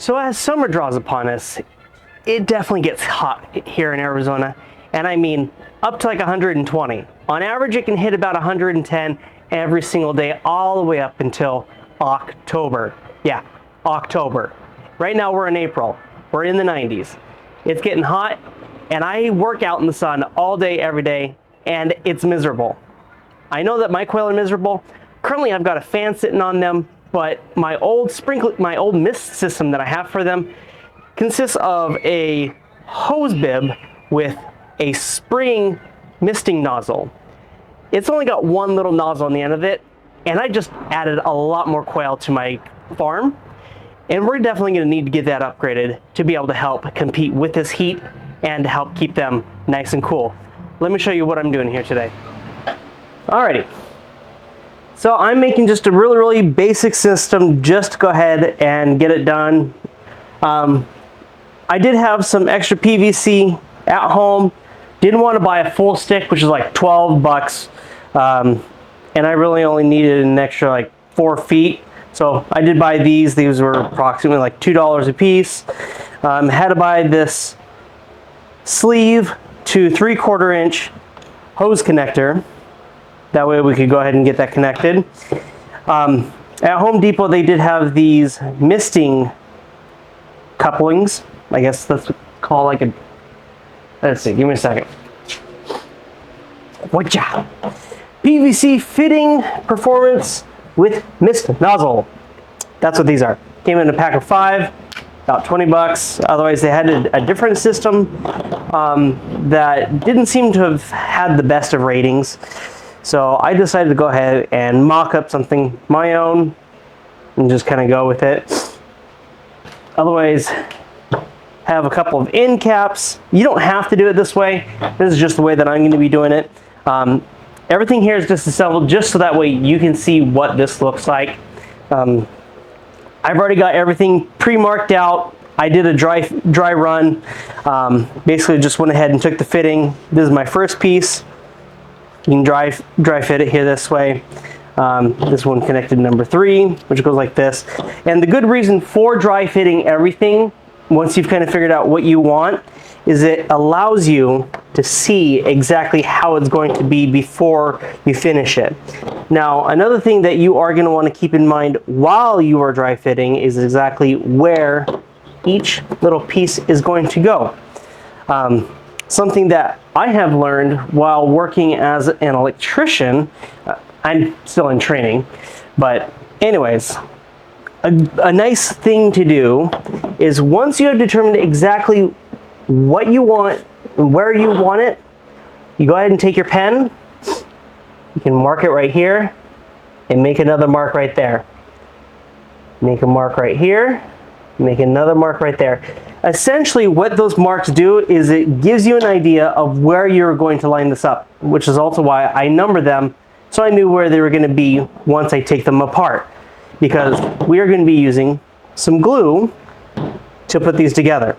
So as summer draws upon us, it definitely gets hot here in Arizona, and I mean up to like 120. On average, it can hit about 110 every single day, all the way up until October. Yeah, October. Right now we're in April. We're in the 90s. It's getting hot, and I work out in the sun all day, every day, and it's miserable. I know that my quail are miserable. Currently, I've got a fan sitting on them, but my old mist system that I have for them consists of a hose bib with a spring misting nozzle. It's only got one little nozzle on the end of it, and I just added a lot more quail to my farm, and we're definitely going to need to get that upgraded to be able to help compete with this heat and to help keep them nice and cool. Let me show you what I'm doing here today. Alrighty. So I'm making just a really basic system just to go ahead and get it done. I did have some extra PVC at home. Didn't want to buy a full stick, which is like 12 bucks. And I really only needed an extra like 4 feet. So I did buy these. These were approximately like $2 a piece. Had to buy this sleeve to 3/4 inch hose connector. That way we could go ahead and get that connected. At Home Depot, they did have these misting couplings. I guess that's called like a, let's see, give me a second. Whatcha? PVC fitting performance with mist nozzle. That's what these are. Came in a pack of 5, about 20 bucks. Otherwise, they had a different system that didn't seem to have had the best of ratings. So I decided to go ahead and mock up something my own and just kind of go with it. Otherwise, have a couple of end caps. You don't have to do it this way. This is just the way that I'm going to be doing it. Everything here is disassembled just so that way you can see what this looks like. I've already got everything pre-marked out. I did a dry run. Basically just went ahead and took the fitting. This is my first piece. You can dry fit it here this way. This one connected number 3, which goes like this. And the good reason for dry fitting everything, once you've kind of figured out what you want, is it allows you to see exactly how it's going to be before you finish it. Now, another thing that you are going to want to keep in mind while you are dry fitting is exactly where each little piece is going to go. Something that I have learned while working as an electrician, I'm still in training, but anyways, a nice thing to do is once you have determined exactly what you want and where you want it, you go ahead and take your pen, you can mark it right here and make another mark right there. Make a mark right here, make another mark right there. Essentially what those marks do is it gives you an idea of where you're going to line this up, which is also why I number them so I knew where they were going to be once I take them apart, because we are going to be using some glue to put these together.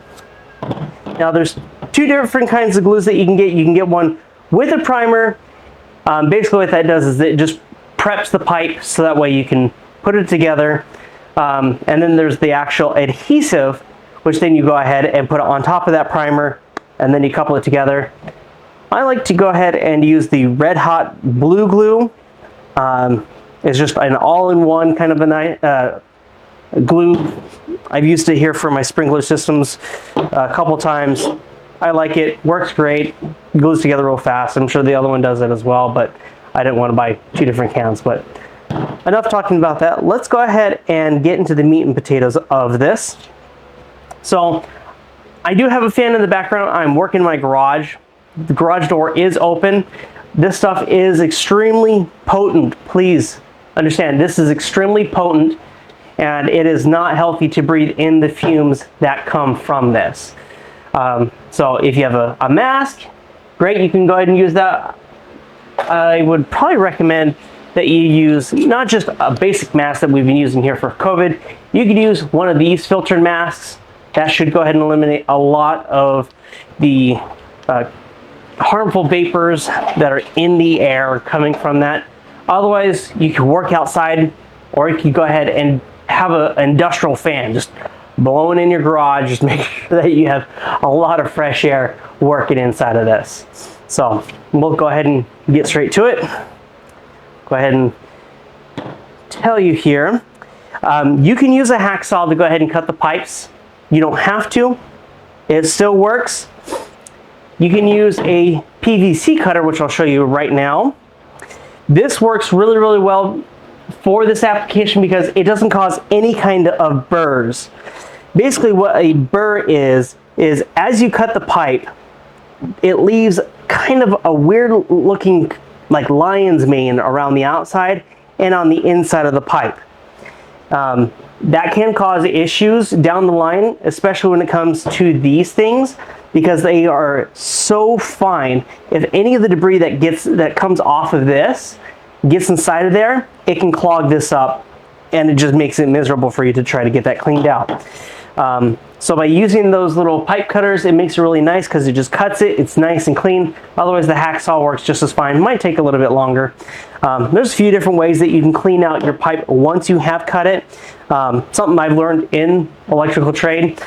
Now there's 2 different kinds of glues that you can get. You can get one with a primer. Basically what that does is it just preps the pipe so that way you can put it together. And then there's the actual adhesive, which then you go ahead and put it on top of that primer and then you couple it together. I like to go ahead and use the Red Hot Blue Glue. It's just an all-in-one kind of a glue. I've used it here for my sprinkler systems a couple times. I like it, works great, glues together real fast. I'm sure the other one does it as well, but I didn't want to buy 2 different cans. But enough talking about that. Let's go ahead and get into the meat and potatoes of this. So I do have a fan in the background. I'm working in my garage. The garage door is open. This stuff is extremely potent. Please understand, this is extremely potent, and it is not healthy to breathe in the fumes that come from this. So if you have a mask, great, you can go ahead and use that. I would probably recommend that you use not just a basic mask that we've been using here for COVID. You could use one of these filtered masks. That should go ahead and eliminate a lot of the harmful vapors that are in the air coming from that. Otherwise, you can work outside, or you can go ahead and have an industrial fan. Just blowing in your garage. Just make sure that you have a lot of fresh air working inside of this. So we'll go ahead and get straight to it. Go ahead and tell you here. You can use a hacksaw to go ahead and cut the pipes. You don't have to. It still works. You can use a PVC cutter, which I'll show you right now. This works really, really well for this application because it doesn't cause any kind of burrs. Basically what a burr is as you cut the pipe, it leaves kind of a weird looking like lion's mane around the outside and on the inside of the pipe. That can cause issues down the line, especially when it comes to these things, because they are so fine. If any of the debris that comes off of this gets inside of there, it can clog this up, and it just makes it miserable for you to try to get that cleaned out. So by using those little pipe cutters, it makes it really nice because it just cuts it. It's nice and clean. Otherwise, the hacksaw works just as fine. It might take a little bit longer. There's a few different ways that you can clean out your pipe once you have cut it. Something I've learned in electrical trade.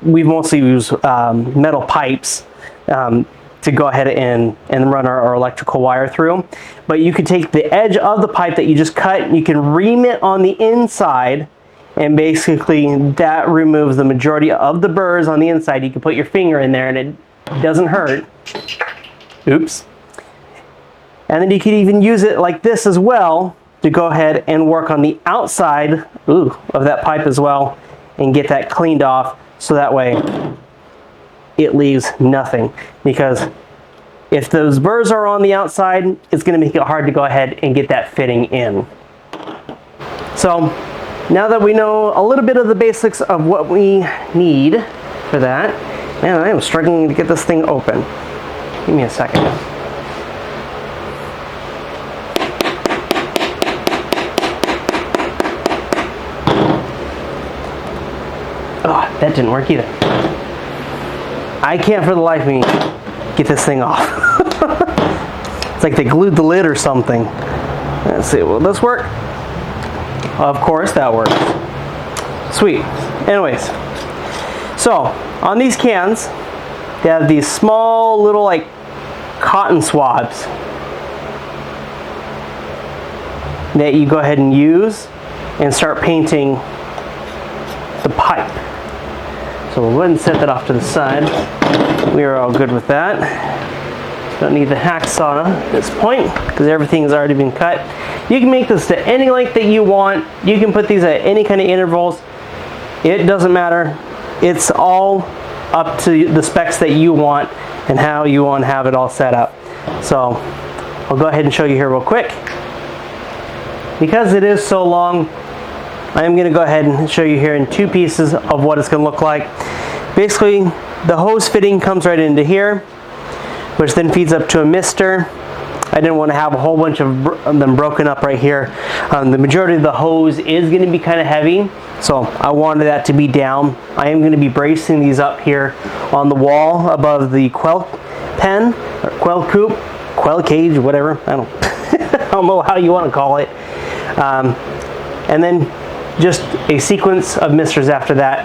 We mostly use metal pipes to go ahead and run our electrical wire through. But you could take the edge of the pipe that you just cut, you can ream it on the inside, and basically that removes the majority of the burrs on the inside. You can put your finger in there and it doesn't hurt. Oops. And then you could even use it like this as well to go ahead and work on the outside of that pipe as well and get that cleaned off, so that way it leaves nothing. Because if those burrs are on the outside, it's going to make it hard to go ahead and get that fitting in. So now that we know a little bit of the basics of what we need for that, man, I am struggling to get this thing open. Give me a second. Oh, that didn't work either. I can't for the life of me get this thing off. It's like they glued the lid or something. Let's see, will this work? Of course that works. Sweet. Anyways, so on these cans, they have these small little like cotton swabs that you go ahead and use and start painting the pipe. So we'll go ahead and set that off to the side. We are all good with that. Don't need the hacksaw at this point because everything has already been cut. You can make this to any length that you want. You can put these at any kind of intervals. It doesn't matter. It's all up to the specs that you want and how you want to have it all set up. So I'll go ahead and show you here real quick. Because it is so long, I am going to go ahead and show you here in two pieces of what it's going to look like. Basically, the hose fitting comes right into here, which then feeds up to a mister. I didn't want to have a whole bunch of them broken up right here. The majority of the hose is going to be kind of heavy, so I wanted that to be down. I am going to be bracing these up here on the wall above the quail pen, or quail coop, quail cage, whatever. I don't know how you want to call it. And then just a sequence of misters after that.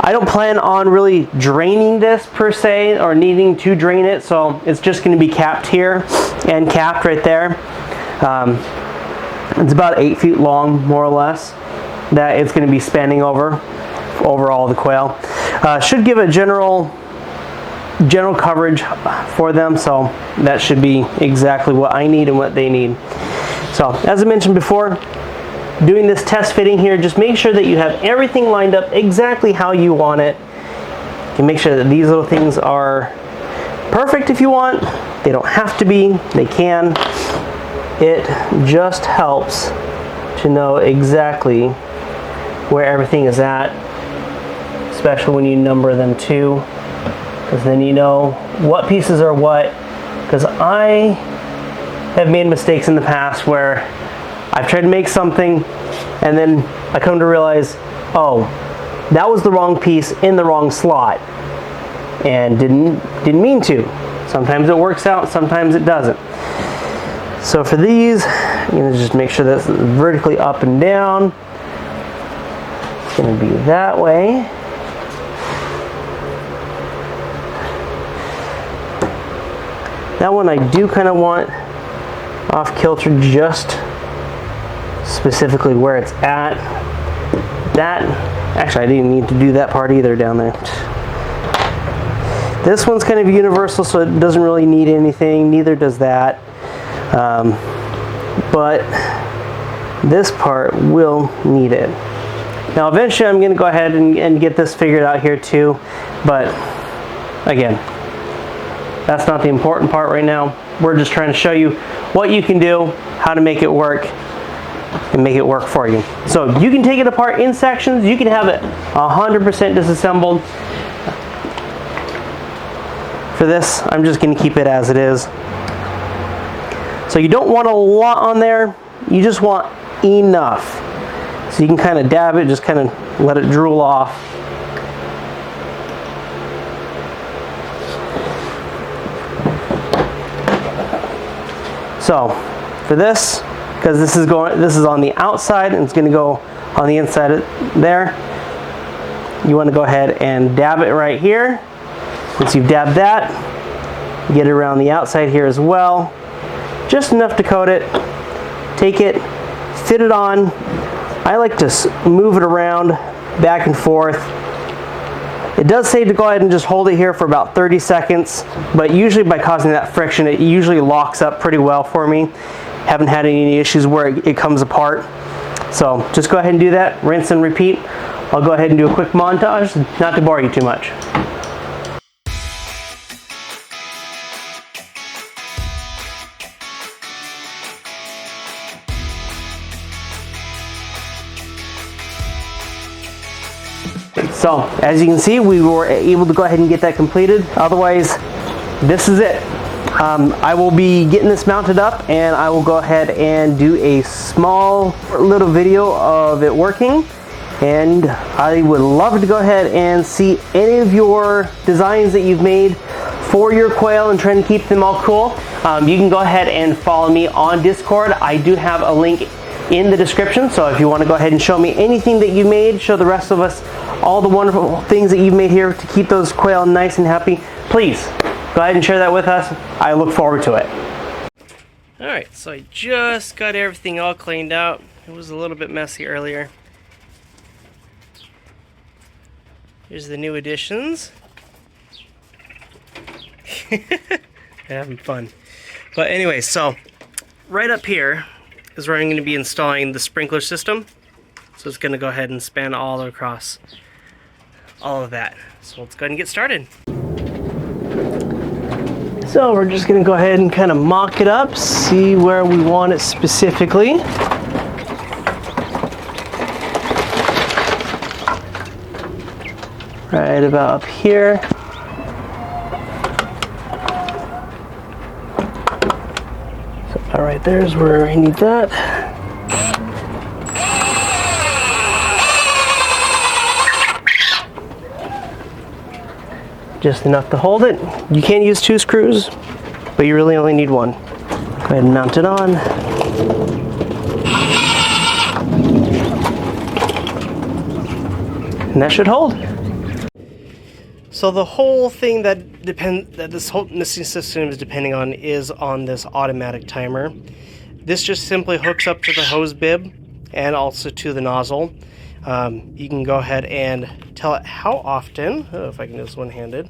I don't plan on really draining this per se, or needing to drain it, so it's just going to be capped here and capped right there. It's about 8 feet long, more or less, that it's going to be spanning over all the quail. Should give a general coverage for them, so that should be exactly what I need and what they need. So as I mentioned before, doing this test fitting here, just make sure that you have everything lined up exactly how you want it. You can make sure that these little things are perfect if you want. They don't have to be, they can. It just helps to know exactly where everything is at, especially when you number them too, because then you know what pieces are what. Because I have made mistakes in the past where I've tried to make something and then I come to realize, oh, that was the wrong piece in the wrong slot, and didn't mean to. Sometimes it works out, sometimes it doesn't. So for these, I'm going to just make sure that's vertically up and down. It's going to be that way. That one I do kind of want off kilter, just specifically where it's at. That, actually I didn't need to do that part either down there. This one's kind of universal, so it doesn't really need anything, neither does that. But this part will need it. Now eventually I'm going to go ahead and get this figured out here too, but again, that's not the important part right now. We're just trying to show you what you can do, how to make it work, and make it work for you. So you can take it apart in sections, you can have it 100% disassembled. For this, I'm just going to keep it as it is. So you don't want a lot on there, you just want enough. So you can kind of dab it, just kind of let it drool off. So for this, because this is on the outside and it's going to go on the inside there, you want to go ahead and dab it right here. Once you've dabbed that, get it around the outside here as well. Just enough to coat it. Take it, fit it on. I like to move it around back and forth. It does say to go ahead and just hold it here for about 30 seconds, but usually by causing that friction, it usually locks up pretty well for me. Haven't had any issues where it comes apart. So just go ahead and do that, rinse and repeat. I'll go ahead and do a quick montage, not to bore you too much. So as you can see, we were able to go ahead and get that completed. Otherwise, this is it. I will be getting this mounted up, and I will go ahead and do a small little video of it working. And I would love to go ahead and see any of your designs that you've made for your quail and trying to keep them all cool. You can go ahead and follow me on Discord. I do have a link in the description, so if you want to go ahead and show me anything that you made, show the rest of us all the wonderful things that you've made here to keep those quail nice and happy, please go ahead and share that with us. I look forward to it. Alright, so I just got everything all cleaned out. It was a little bit messy earlier. Here's the new additions. Having fun. But anyway, so right up here is where I'm going to be installing the sprinkler system. So it's going to go ahead and span all across all of that. So let's go ahead and get started. So we're just going to go ahead and kind of mock it up, see where we want it specifically. Right about up here. So that right there is where I need that. Just enough to hold it. You can use 2 screws, but you really only need 1. Go ahead and mount it on. And that should hold. So the whole thing that this whole system is depending on is on this automatic timer. This just simply hooks up to the hose bib and also to the nozzle. You can go ahead and tell it how often, if I can do this one-handed,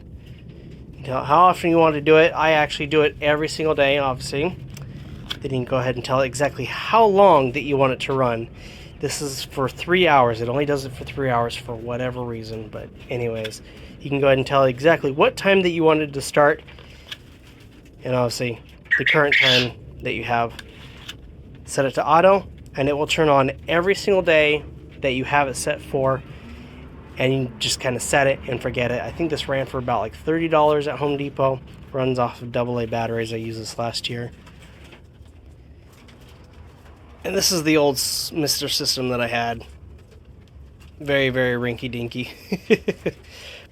tell how often you want to do it. I actually do it every single day, obviously. Then you can go ahead and tell it exactly how long that you want it to run. This is for 3 hours. It only does it for 3 hours for whatever reason, but anyways, you can go ahead and tell it exactly what time that you wanted to start, and obviously the current time that you have. Set it to auto, and it will turn on every single day that you have it set for, and you just kind of set it and forget it. I think this ran for about like $30 at Home Depot. Runs off of AA batteries. I used this last year. And this is the old Mr. System that I had. Very, very rinky-dinky.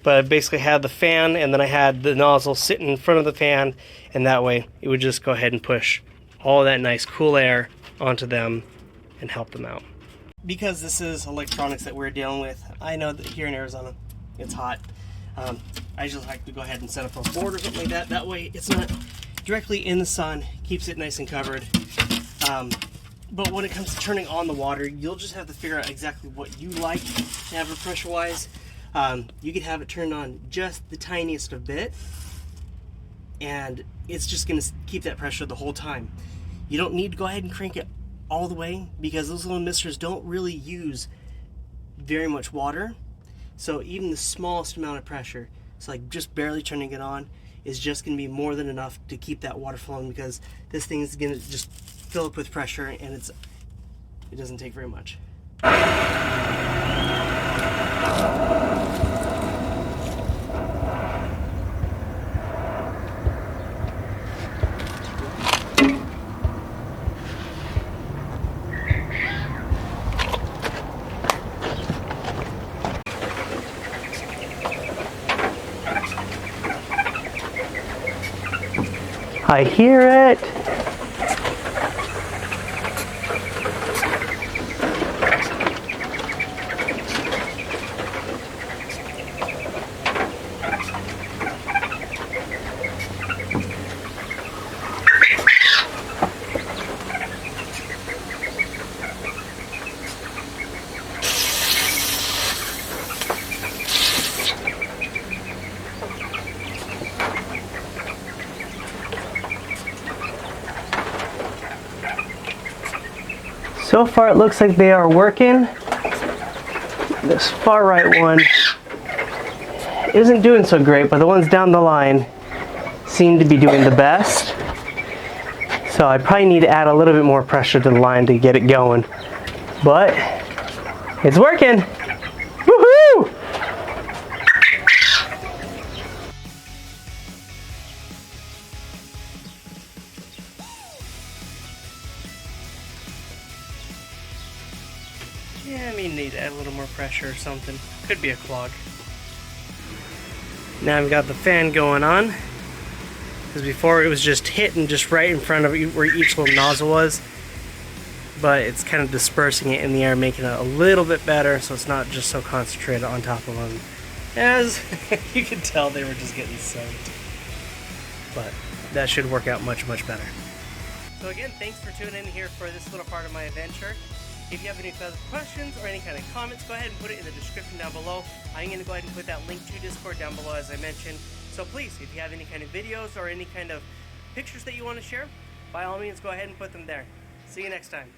But I basically had the fan, and then I had the nozzle sitting in front of the fan, and that way it would just go ahead and push all that nice cool air onto them and help them out. because this is electronics that we're dealing with, I know that here in Arizona, it's hot. I just like to go ahead and set up a board or something like that. That way it's not directly in the sun, keeps it nice and covered. But when it comes to turning on the water, you'll just have to figure out exactly what you like to have it pressure-wise. You could have it turned on just the tiniest of bit, and it's just going to keep that pressure the whole time. You don't need to go ahead and crank it all the way, because those little misters don't really use very much water. So even the smallest amount of pressure, it's like just barely turning it on, is just going to be more than enough to keep that water flowing, because this thing is going to just fill up with pressure, and it doesn't take very much. I hear it. So far it looks like they are working. This far right one isn't doing so great, but the ones down the line seem to be doing the best. So I probably need to add a little bit more pressure to the line to get it going. But it's working! Woohoo! Yeah, I mean, need to add a little more pressure or something. Could be a clog. Now I've got the fan going on, because before it was just hitting just right in front of where each little nozzle was, but it's kind of dispersing it in the air, making it a little bit better, so it's not just so concentrated on top of them. As you can tell, they were just getting soaked. But that should work out much, much better. So again, thanks for tuning in here for this little part of my adventure. If you have any further questions or any kind of comments, go ahead and put it in the description down below. I'm going to go ahead and put that link to Discord down below, as I mentioned. So please, if you have any kind of videos or any kind of pictures that you want to share, by all means, go ahead and put them there. See you next time.